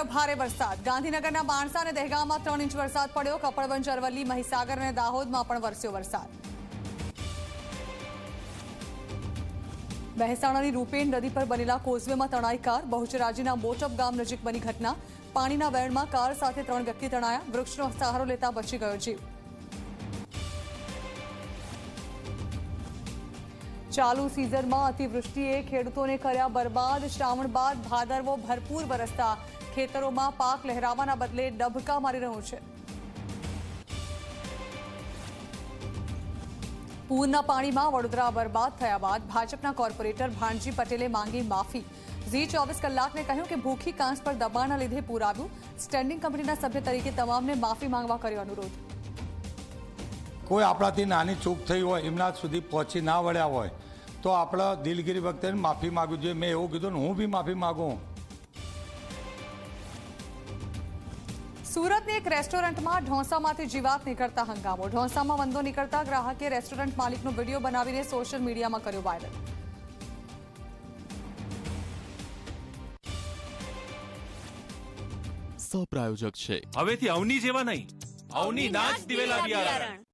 પડ્યો ભારે વરસાદ। ગાંધીનગરના માણસા અને દહેગામમાં 3 ઇંચ વરસાદ પડ્યો। કપડવંજ, અરવલ્લી, મહીસાગર અને દાહોદમાં પણ વરસ્યો વરસાદ। મહેસાણાની રૂપેણ નદી પર બનેલા કોઝવેમાં તણાઈ કાર। બહુચરાજીના મોટપ ગામ નજીક બની ઘટના। પાણીના વહેણમાં કાર સાથે 3 વ્યક્તિ તણાયા। વૃક્ષનો સહારો લેતા બચી ગયો જીવ। ચાલુ સિઝનમાં અતિવૃષ્ટિએ ખેડૂતોને કર્યા બરબાદ। શ્રાવણ બાદ ભાદરવો ભરપૂર વરસતા ખેતરોમાં પાક લહેરાવાના બદલે ડબકા મારી રહ્યો છે। પૂરના પાણીમાં વડોદરા બરબાદ થયા બાદ ભાજપના કોર્પોરેટર ભાણજી પટેલે માંગી માફી। ઝી 24 કલાકને કહ્યું કે ભૂખી કાંસ પર દબાણના લીધે પૂર આવ્યું। સ્ટેન્ડિંગ કમિટીના સભ્ય તરીકે તમામને માફી માંગવા કર્યો અનુરોધ। કોઈ આપણાથી નાની ચૂક થઈ હોય, એમના સુધી પહોંચી ના વળ્યા હોય તો આપણે દિલગીરી વખતે માફી માગવી જોઈએ। મેં એવું કીધું ને હું બી માફી માગું। સુરતની એક રેસ્ટોરન્ટમાં ઢોંસામાંથી જીવાત નીકળતા હંગામો। ઢોંસામાં વંદો નીકળતા ગ્રાહકે રેસ્ટોરન્ટ માલિકનો વિડીયો બનાવીને સોશિયલ મીડિયામાં કર્યો વાયરલ। સહ પ્રાયોજક છે હવેથી અવની જેવા નહીં, અવની નાચ દિવેલા બિયારણ।